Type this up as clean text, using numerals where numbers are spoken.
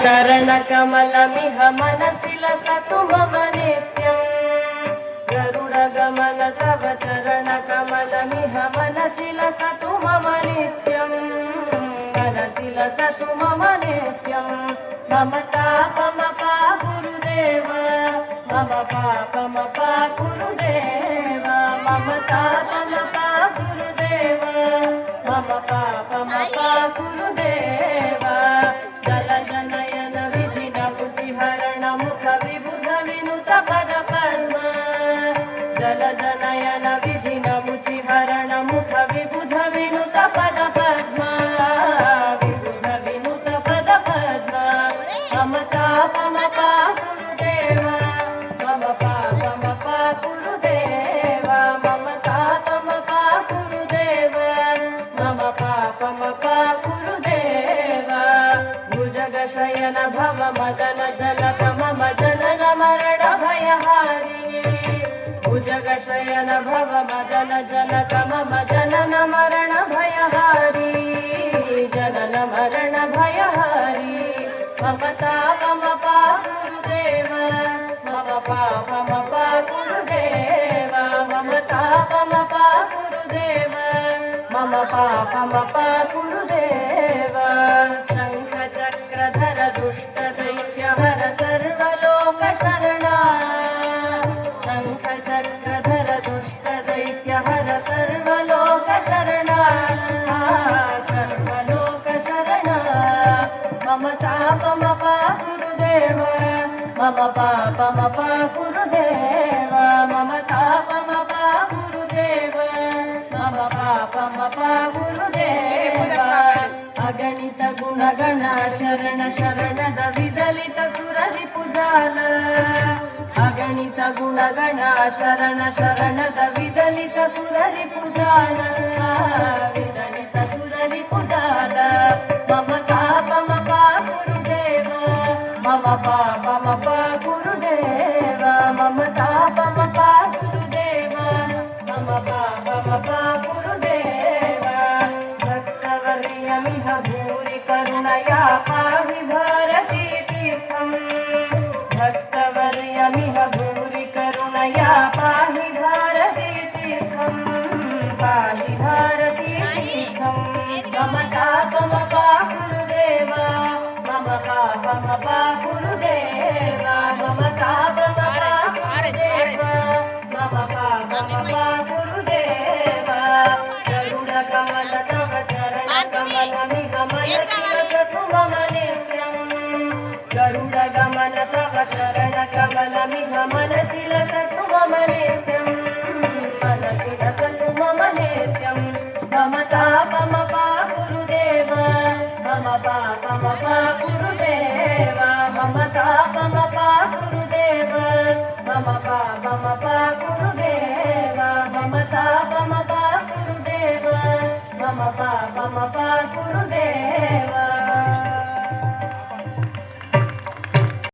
चरणकमलमिह मनसि लसतु मम नित्यं गरुडगमन तव चरणकमलमिह मनसि लसतु मम नित्यं मनसि लसतु मम नित्यं मम तापमपा गुरुदेव मम पापमपा गुरुदेव मम तापमपा गुरुदेव मम पापमपा गुरुदेव जलजनयन विधिन बुद्धिहरण मुख विबुध विनुत पद पद्म जलजनयन विधिन बुद्धिहरण मुख विबुध विनुत पद पद्म विबुध विनुत पद पद्म मम तापमपा गुरुदेव मम पापमपा गुरुदेव मम तापमपा गुरुदेव मम पापमपा गुरुदेव भुजगशयन भव मदन जनक मम जनन मरण भयहारी भुजगशयन भव मदन जनक मम जनन मरण भयहारी जनन मरण भयहारी मम तापमपा गुरुदेव मम पापमपा गुरुदेव मम तापमपा गुरुदेव मम पापमपा गुरुदेव शङ्खचक्रधर दुष्टदैत्यहर सर्वलोकशरणा शङ्खचक्रधर दुष्टदैत्यहर सर्वलोकशरणा सर्वलोकशरणा मम तापमपा गुरुदेव मम पापमपा गुरुदेव मम तापमपा गुरुदेव मम पापमपा गुरुदेव अगणित गुणगण शरण शरणद विदलित सुररिपुजाल अगणित गुणगण शरण शरणद विदलित सुररिपुजाल विदलित सुररिपुजाल मम तापमपा गुरुदेव मम पापमपा गुरुदेव मम तापमपा गुरुदेव मम पापमपा गुरुदेव भक्तवर्यमिह भूरि करुणया पाहि भारती तीर्थं भक्तवर्यमिह भूरि करुणया पाहि भारती तीर्थं पाहि भारती तीर्थं मम तापमपा गुरुदेव मम पापमपा गुरुदेव मम तापमपा गुरुदेव मम पापमपा गुरुदेव गरुडकमल तव चरणकमलमिह मनसि लसतु मम नित्यं गरुडगमन तव चरणकमलमिह मनसि लसतु मम नित्यं मनसि लसतु मम नित्यं मम तापमपा गुरुदेव मम पापमपा गुरुदेव मम तापमपा गुरुदेव मम पापमपा गुरुदेव मम तापमपा गुरुदेव मम पापमपा गुरुदेव